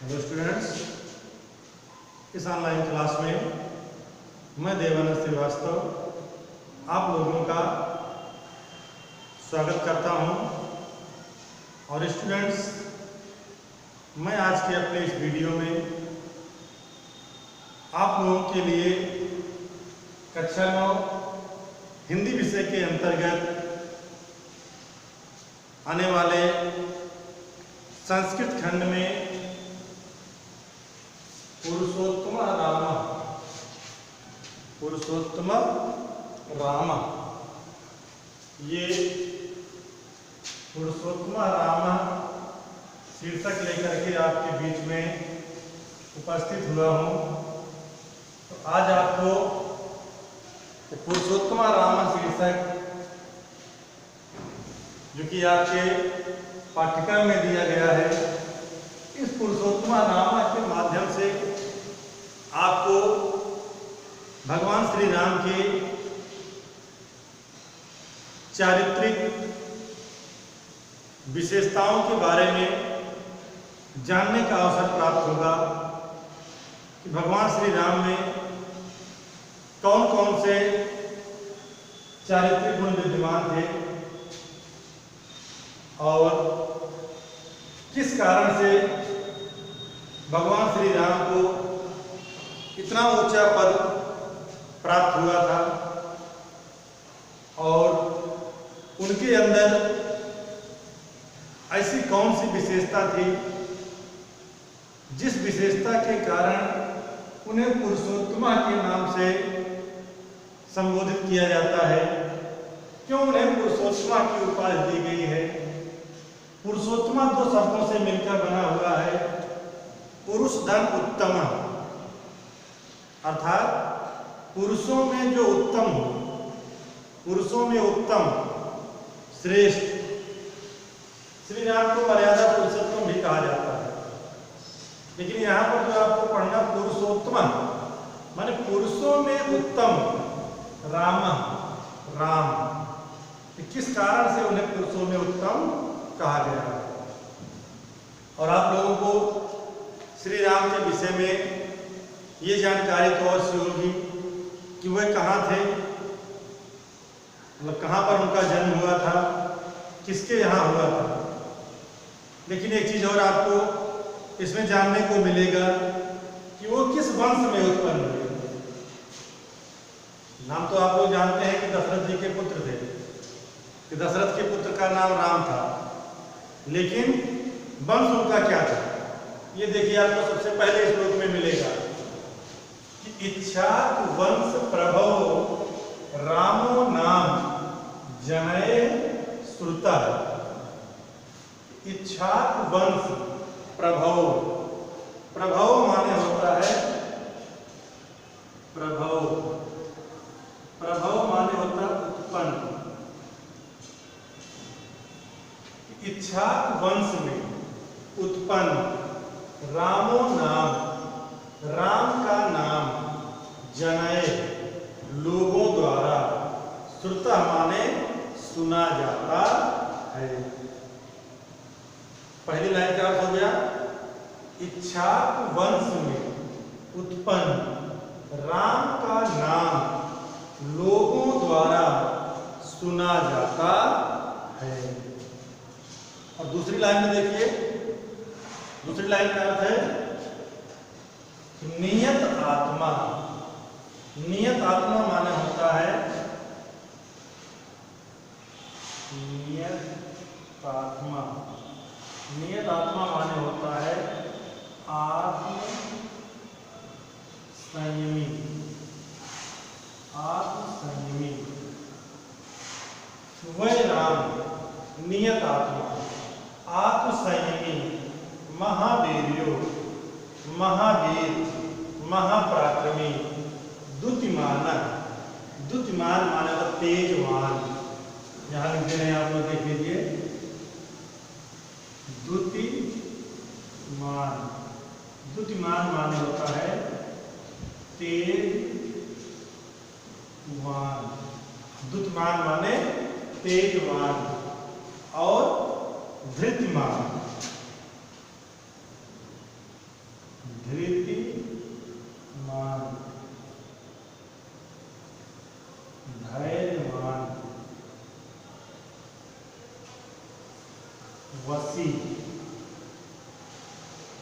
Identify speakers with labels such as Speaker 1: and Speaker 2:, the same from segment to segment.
Speaker 1: Hello students, इस online class में मैं देवानंद श्रीवास्तव आप लोगों का स्वागत करता हूं। और स्टूडेंट्स, मैं आज के अपने इस वीडियो में आप लोगों के लिए कक्षा 9 हिंदी विषय के अंतर्गत आने वाले संस्कृत खंड में पुरुषोत्तम राम ये पुरुषोत्तम राम शीर्षक लेकर के आपके बीच में उपस्थित हुआ हूँ। तो आज आपको पुरुषोत्तम राम शीर्षक जो कि आपके पाठ्यक्रम में दिया गया है, इस पुरुषोत्तम राम के माध्यम से आपको भगवान श्री राम के चारित्रिक विशेषताओं के बारे में जानने का अवसर प्राप्त होगा कि भगवान श्री राम में कौन कौन से चारित्रिक गुण विद्यमान थे और किस कारण से भगवान श्री राम को इतना ऊंचा पद प्राप्त हुआ था और उनके अंदर ऐसी कौन सी विशेषता थी जिस विशेषता के कारण उन्हें पुरुषोत्तमा के नाम से संबोधित किया जाता है। क्यों उन्हें पुरुषोत्तमा की उपाधि दी गई है? पुरुषोत्तमा दो शब्दों से मिलकर बना हुआ है, पुरुष धन उत्तम, अर्थात पुरुषों में जो उत्तम हो, पुरुषों में उत्तम श्रेष्ठ, श्री राम को मर्यादा पुरुषोत्तम भी कहा जाता है। लेकिन यहाँ पर जो आपको पढ़ना पुरुषोत्तम माने पुरुषों में उत्तम राम, किस कारण से उन्हें पुरुषों में उत्तम कहा गया है। और आप लोगों को श्री राम के विषय में ये जानकारी तो अवश्य होगी कि वह कहाँ थे, मतलब कहाँ पर उनका जन्म हुआ था, किसके यहाँ हुआ था। लेकिन एक चीज और आपको इसमें जानने को मिलेगा कि वो किस वंश में उत्पन्न हुए। नाम तो आप लोग जानते हैं कि दशरथ जी के पुत्र थे, कि दशरथ के पुत्र का नाम राम था, लेकिन वंश उनका क्या था ये देखिए आपको सबसे पहले श्लोक में मिलेगा कि इच्छाक वंश प्रभव रामो नाम जनय श्रुता। इच्छाक वंश प्रभव, प्रभव माने होता है प्रभव, प्रभव माने होता है उत्पन्न। इच्छाक वंश में उत्पन्न रामो नाम, राम का नाम जनय लोगों द्वारा, श्रुता माने सुना जाता है। पहली लाइन का अर्थ हो गया इच्छाक वंश में उत्पन्न राम का नाम लोगों द्वारा सुना जाता है। और दूसरी लाइन में देखिए, दूसरी लाइन का अर्थ है नियत आत्मा। नियत आत्मा माने होता है नियत आत्मा, नियत आत्मा माने होता है आत्म संयमी, आत्म संयमी। वह राम नियत आत्मा, आत्म संयमी, महावीर्यो, महावीर, महापराक्रमी, द्युतिमान, द्युतिमान माने तो तेजवान। यहाँ लिखते हैं आप लोग देख लीजिए, द्युतिमान, द्युतिमान माने होता है तेजवान, द्युतिमान माने तेजवान और धृतिमान। वसी।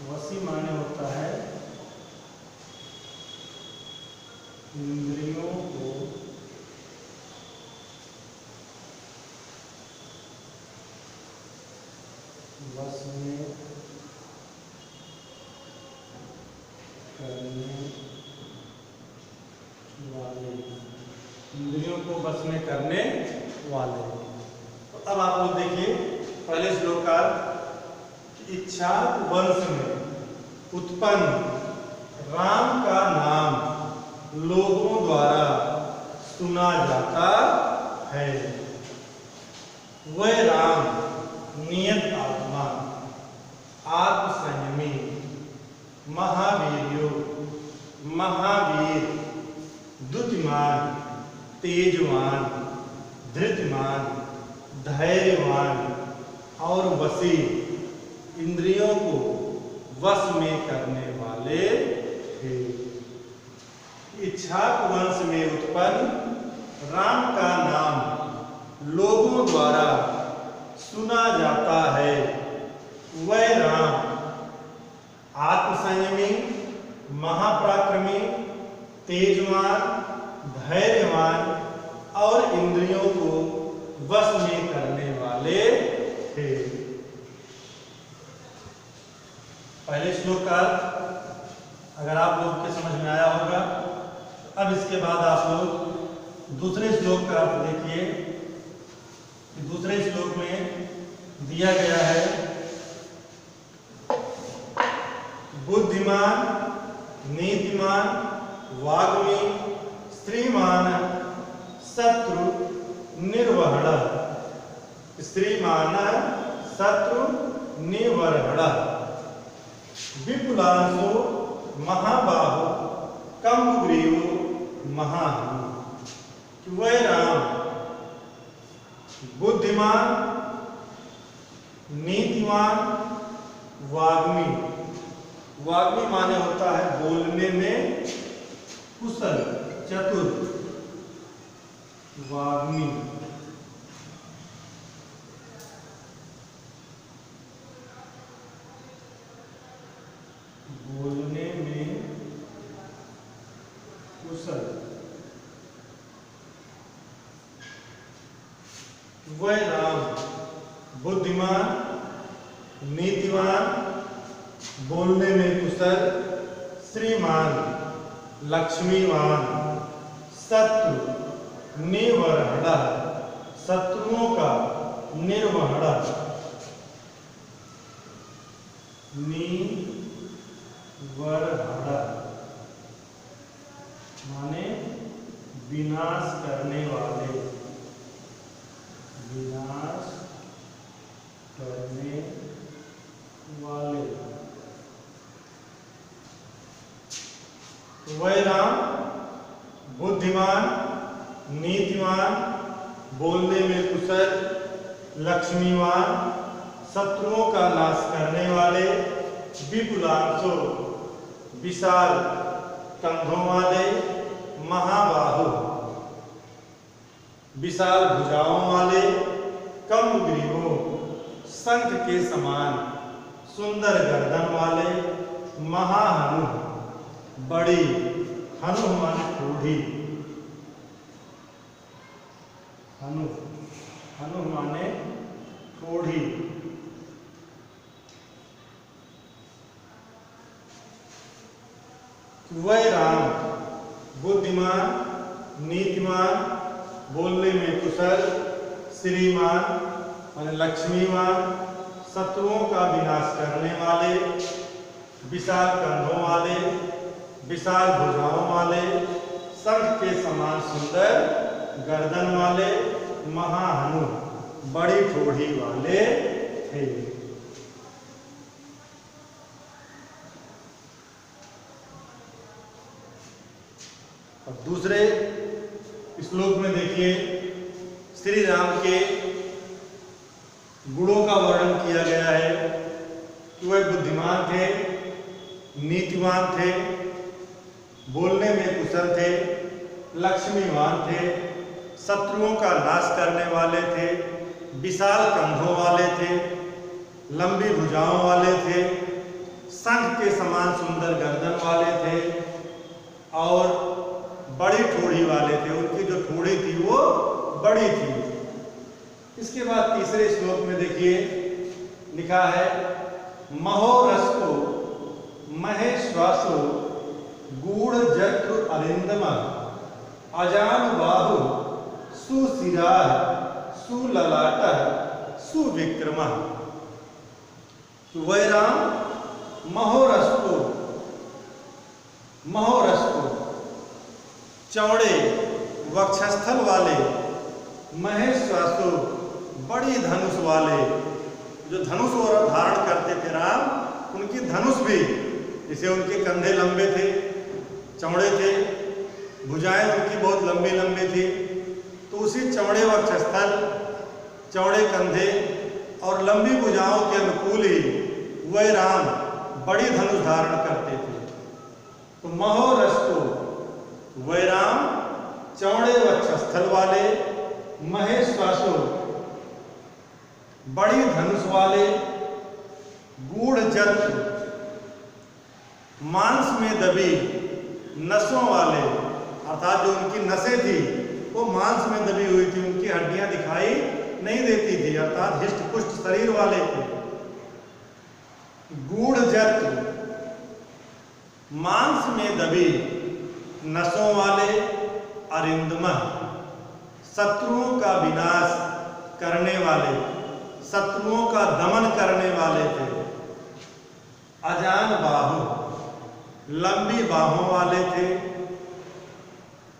Speaker 1: वसी माने होता है इंद्रियों को वश में करने वाले। इंद्रियों को वश में करने वाले। तो अब आप लोग देखिए पहले श्लोक का इच्छा वंश में उत्पन्न राम का नाम लोगों द्वारा सुना जाता है। वह राम नियत आत्मा, आत्मसंयमी, महावीर्यो, महावीर, द्युतिमान, तेजवान, धृतिमान, धैर्यवान और वसी, इंद्रियों को वश में करने वाले थे। इक्ष्वाकु वंश में उत्पन्न राम का नाम लोगों द्वारा सुना जाता है। वह राम आत्मसंयमी, महापराक्रमी, तेजवान, धैर्यवान और इंद्रियों को वश में करने वाले थे। पहले श्लोक का अगर आप लोग के समझ में आया होगा। अब इसके बाद आप लोग दूसरे श्लोक का अर्थ देखिए। दूसरे श्लोक में दिया गया है बुद्धिमान, नीतिमान, वाग्मी, श्रीमान, शत्रु निर्वहण। श्रीमान शत्रु निर्वहण। विपुलांशो महाबाहो कम्बुग्रीवो महाहनु। वह राम बुद्धिमान, नीतिमान, वाग्मी। वाग्मी माने होता है बोलने में कुशल, चतुर। वाग्मी बोलने में कुशल। वह राम बुद्धिमान, नीतिवान, बोलने में कुशल, श्रीमान, लक्ष्मीवान, शत्रु निर्वहण, शत्रुओं का निर्वहण। निर्वहण माने विनाश करने वाले, विनाश करने वाले। वह राम बुद्धिमान, नीतिमान, बोलने में कुशल, लक्ष्मीवान, शत्रुओं का नाश करने वाले, विपुलांशो विशाल कंधों वाले, महाबाहु विशाल भुजाओं वाले, कम्बुग्रीवो शंख के समान सुंदर गर्दन वाले, महाहनु बड़ी, हनु माने ठोड़ी, हनु हनु माने ठोड़ी। वह राम बुद्धिमान, नीतिमान, बोलने में कुशल, श्रीमान माने लक्ष्मीवान, शत्रुओं का विनाश करने वाले, विशाल कंधों वाले, विशाल भुजाओं वाले, शंख के समान सुंदर गर्दन वाले, महाहनु बड़ी ठोड़ी वाले थे। और दूसरे श्लोक में देखिए श्री राम के गुणों का वर्णन किया गया है कि वह बुद्धिमान थे, नीतिवान थे, बोलने में कुशल थे, लक्ष्मीवान थे, शत्रुओं का नाश करने वाले थे, विशाल कंधों वाले थे, लंबी भुजाओं वाले थे, शंख के समान सुंदर गर्दन वाले थे और बड़ी ठोड़ी वाले थे। उनकी जो ठोड़ी थी वो बड़ी थी। इसके बाद तीसरे श्लोक में देखिए लिखा है, महोरस्तो महेश्वासो गूढ़ जत्रु अरिंदम अजान बाहु सुशिरा सुललाट सुविक्रम। वह राम महोरस्तो चौड़े वक्षस्थल वाले, महेश्वासो बड़ी धनुष वाले। जो धनुष और धारण करते थे राम, उनकी धनुष भी, जैसे उनके कंधे लंबे थे, चौड़े थे, भुजाएं उनकी बहुत लंबी लंबी थी, तो उसी चौड़े वक्षस्थल, चौड़े कंधे और लंबी भुजाओं के अनुकूल ही वह राम बड़ी धनुष धारण करते थे। तो महोरस्तो वह राम चौड़े वक्षस्थल वाले, महेश्वासो बड़ी धनुष वाले, गूढ़ जत्र मांस में दबी नसों वाले, अर्थात जो उनकी नसें थी वो मांस में दबी हुई थी, उनकी हड्डियां दिखाई नहीं देती थी, अर्थात हिष्ट पुष्ट शरीर वाले थे। गूढ़ जत्र मांस में दबी नसों वाले, अरिंदम शत्रुओं का विनाश करने वाले, शत्रुओं का दमन करने वाले थे। अजान बाहु लंबी बाहों वाले थे।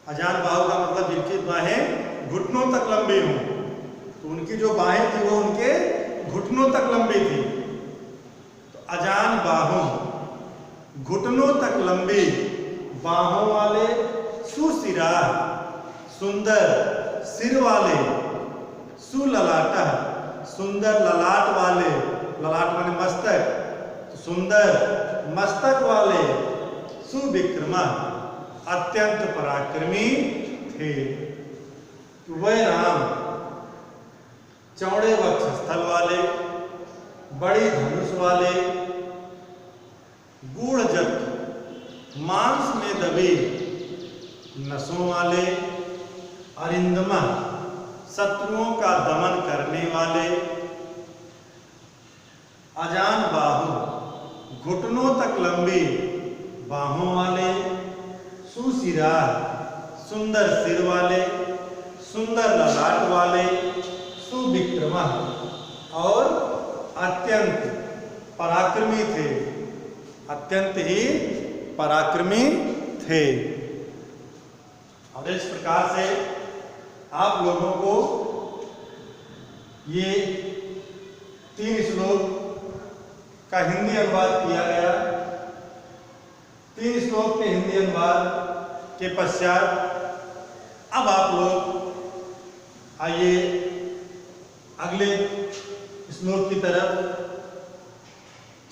Speaker 1: अजान बाहु का मतलब जिनकी बाहें घुटनों तक लंबी हों, तो उनकी जो बाहें थी वो उनके घुटनों तक लंबी थी। तो अजान बाहु घुटनों तक लंबी बाहों वाले, सुशिरा सुंदर सिर वाले, सुललाट सुंदर ललाट वाले, ललाट माने मस्तक, तो सुंदर मस्तक वाले, सुविक्रम अत्यंत पराक्रमी थे। वह राम चौड़े वक्षस्थल वाले, बड़ी धनुष वाले, गूढ़ जत्र मांस में दबे नसों वाले, अरिंदमा शत्रुओं का दमन करने वाले, अजान बाहु घुटनों तक लंबी बाहों वाले, सुशिरा सुंदर सिर वाले, सुंदर ललाट वाले, सुविक्रम और अत्यंत पराक्रमी थे, अत्यंत ही पराक्रमी थे। और इस प्रकार से आप लोगों को ये 3 श्लोक का हिंदी अनुवाद किया गया। 3 श्लोक के हिंदी अनुवाद के पश्चात अब आप लोग आइए अगले श्लोक की तरफ।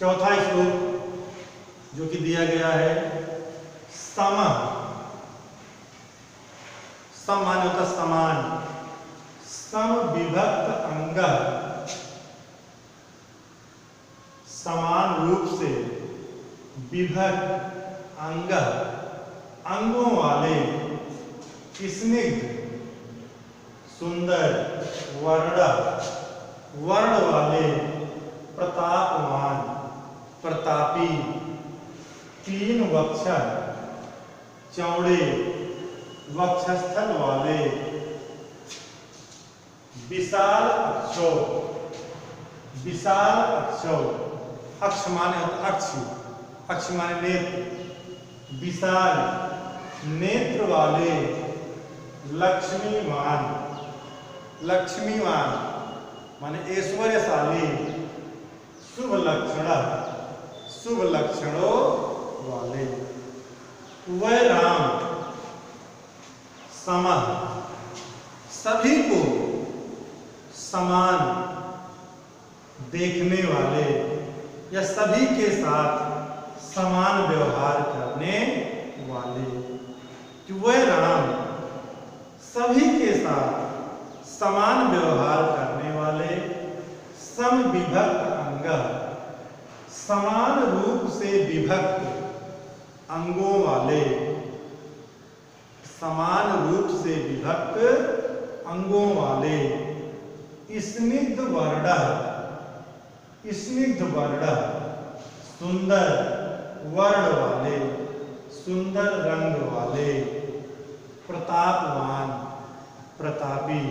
Speaker 1: चौथा श्लोक जो कि दिया गया है, सम, सम माने होता समान, सम विभक्त अंग, समान रूप से विभक्त अंग, अंगों वाले, स्निग्ध सुंदर वर्ण, वर्ण वाले, प्रतापवान प्रतापी, 3 वक्ष चौड़े वक्षस्थल वाले, विशाल अक्षो, विशाल अक्षो, अक्ष माने अक्ष, अक्ष माने नेत्र, विशाल नेत्र वाले, लक्ष्मीवान, लक्ष्मीवान माने ऐश्वर्यशाली, शुभ लक्षण, शुभ लक्षणों वाले। वह राम सम सभी को समान देखने वाले या सभी के साथ समान व्यवहार करने वाले, कि वह राम सभी के साथ समान व्यवहार करने वाले, समविभक्त अंग, समान रूप से विभक्त अंगों वाले, समान रूप से विभक्त अंगों वाले, स्निग्ध वर्ण, स्निग्ध वर्ण, सुंदर वर्ण वाले, सुंदर रंग वाले, प्रतापवान, प्रतापी,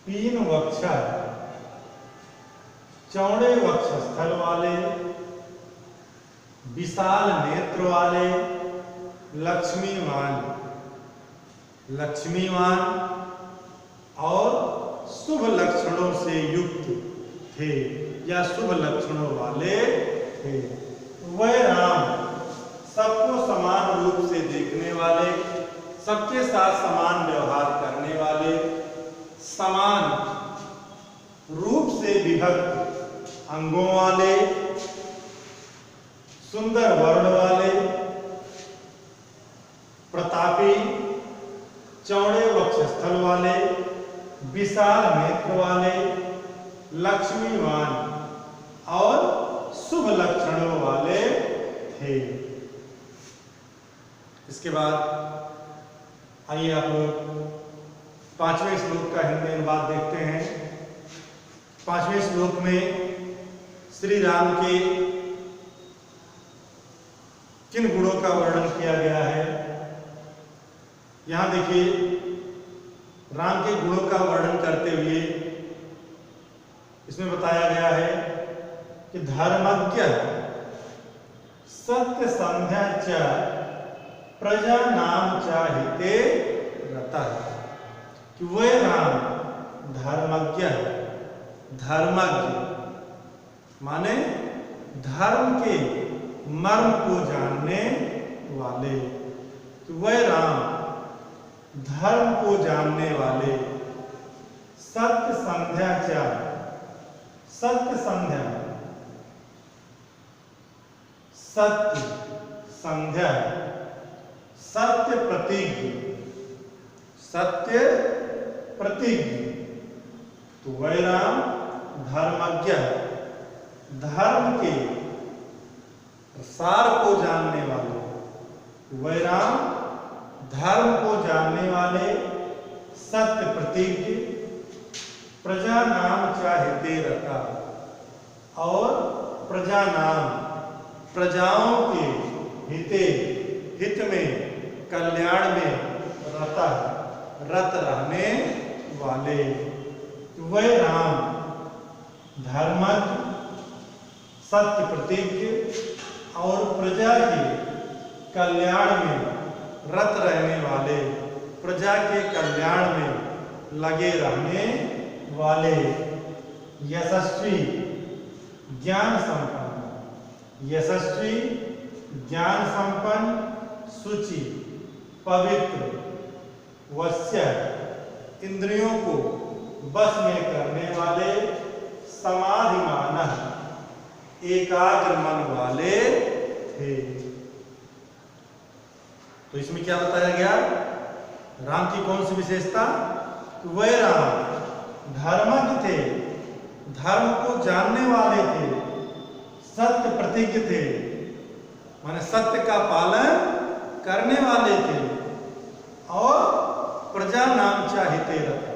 Speaker 1: पीन वक्ष, चौड़े वक्षस्थल वाले, विशाल नेत्र वाले, लक्ष्मीवान, लक्ष्मीवान और शुभ लक्षणों से युक्त थे या शुभ लक्षणों वाले थे। वह राम सबको समान रूप से देखने वाले, सबके साथ समान व्यवहार करने वाले, समान रूप से विभक्त अंगों वाले, सुंदर वर्ण वाले, प्रतापी, चौड़े वक्षस्थल वाले, विशाल नेत्र वाले, लक्ष्मीवान और शुभ लक्षणों वाले थे। इसके बाद आइए आप लोग 5वें श्लोक का हिंदी अनुवाद देखते हैं। 5वें श्लोक में श्री राम के किन गुणों का वर्णन किया गया है। यहां देखिए, राम के गुणों का वर्णन करते हुए इसमें बताया गया है कि धर्मज्ञ, सत्य संध्या च प्रजा नाम चाहिते रतः, कि वह राम धर्मज्ञ, धर्मज्ञ माने धर्म के मर्म को जानने वाले, कि वह राम धर्म को जानने वाले, सत्य संध्या च, सत्य संध्या, सत्य संध्या, सत्य प्रतिज्ञ, सत्य प्रतिज्ञ, तो वह राम धर्मज्ञ, धर्म के सार को जानने वाले, वह राम धर्म को जानने वाले, सत्य प्रतिज्ञ, प्रजा नाम चाहिते रता, और प्रजा नाम प्रजाओं के हिते, हित में, कल्याण में रता, रत रहने वाले, वह राम धर्मज्ञ, सत्य प्रतिज्ञ और प्रजा के कल्याण में रत रहने वाले, प्रजा के कल्याण में लगे रहने वाले, यशस्वी, ज्ञान संपन्न, यशस्वी, ज्ञान संपन्न, शुचि, पवित्र, वश्य, इंद्रियों को बस में करने वाले, समाधिमान, एकाग्र मन वाले थे। तो इसमें क्या बताया गया, राम की कौन सी विशेषता, वह राम धर्मज्ञ थे, धर्म को जानने वाले थे, सत्य प्रतिज्ञ थे, माने सत्य का पालन करने वाले थे, और प्रजा नाम चाहिते रहे,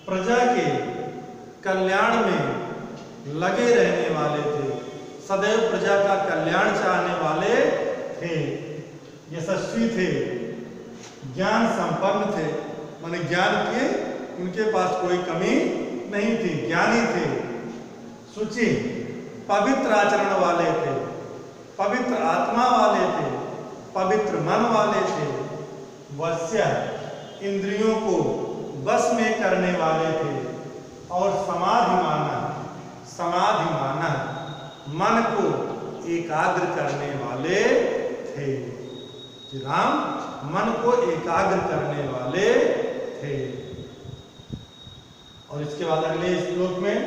Speaker 1: प्रजा के कल्याण में लगे रहने वाले थे, सदैव प्रजा का कल्याण चाहने वाले थे, यशस्वी थे, ज्ञान संपन्न थे, माने ज्ञान के उनके पास कोई कमी नहीं थी, ज्ञानी थे, शुचि, पवित्र आचरण वाले थे, पवित्र आत्मा वाले थे, पवित्र मन वाले थे, वश्य, इंद्रियों को बस में करने वाले थे, और समाधिमाना, समाधिमाना, मन को एकाग्र करने वाले थे। राम मन को एकाग्र करने वाले थे। और इसके बाद अगले श्लोक में,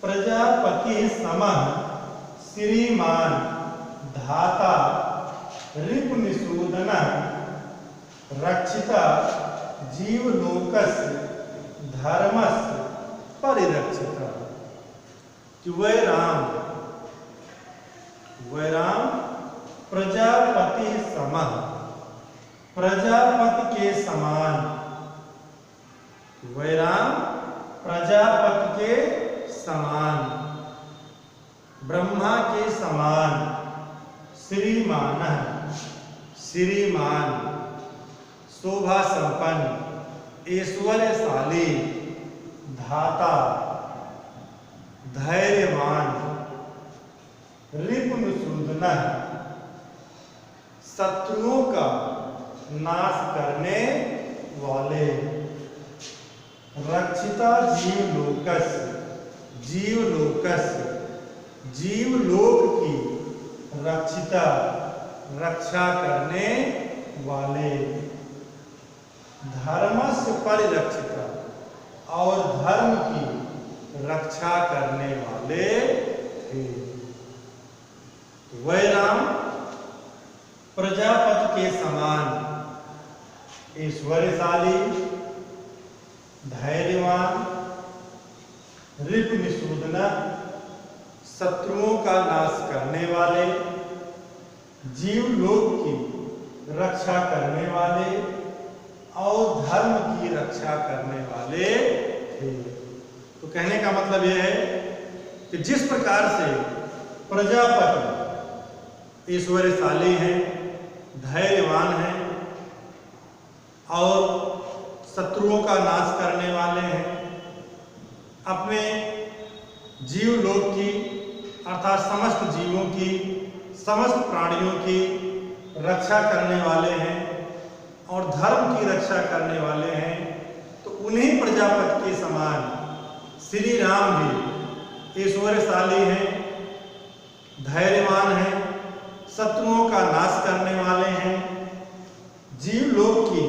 Speaker 1: प्रजापति समः श्रीमान धाता रिपुनिषूदन रक्षिता जीवलोकस्य धर्मस्य परिरक्षिता, कि वह राम प्रजापति समः, प्रजापति के समान, वह राम प्रजापति के समान, ब्रह्मा के समान, श्रीमान, श्रीमान, शोभा संपन्न, ऐश्वर्यशाली, धाता, धैर्यवान, रिपुनसूदनः, शत्रुओं का नाश करने वाले, रक्षिता जीवलोकस्य, जीवलोक की रक्षिता, रक्षा करने वाले, धर्मस्य परिरक्षिता, और धर्म की रक्षा करने वाले थे। वह राम प्रजापति के समान, ऐश्वर्यशाली, धैर्यवान, रिपुनिसूदनः, शत्रुओं का नाश करने वाले, जीवलोक की रक्षा करने वाले और धर्म की रक्षा करने वाले थे। तो कहने का मतलब यह है कि जिस प्रकार से प्रजापति ऐश्वर्यशाली हैं, धैर्यवान हैं और शत्रुओं का नाश करने वाले हैं, अपने जीवलोक की अर्थात समस्त जीवों की, समस्त प्राणियों की रक्षा करने वाले हैं और धर्म की रक्षा करने वाले हैं, तो उन्हीं प्रजापति के समान श्री राम भी ऐश्वर्यशाली हैं, धैर्यवान हैं, शत्रुओं का नाश करने वाले हैं, जीवलोक की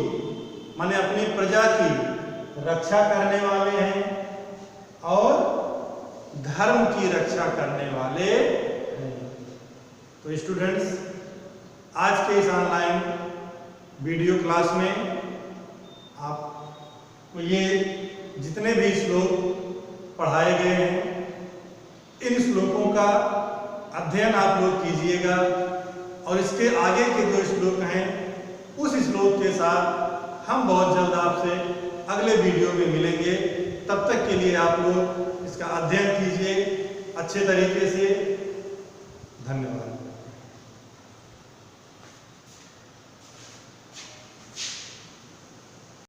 Speaker 1: माने अपनी प्रजा की रक्षा करने वाले हैं और धर्म की रक्षा करने वाले हैं। तो स्टूडेंट्स, आज के इस ऑनलाइन वीडियो क्लास में आपको ये जितने भी श्लोक पढ़ाए गए हैं, इन श्लोकों का अध्ययन आप लोग कीजिएगा और इसके आगे के जो श्लोक हैं उस श्लोक के साथ हम बहुत जल्द आपसे अगले वीडियो में मिलेंगे। तब तक के लिए आप लोग इसका अध्ययन कीजिए अच्छे तरीके से। धन्यवाद।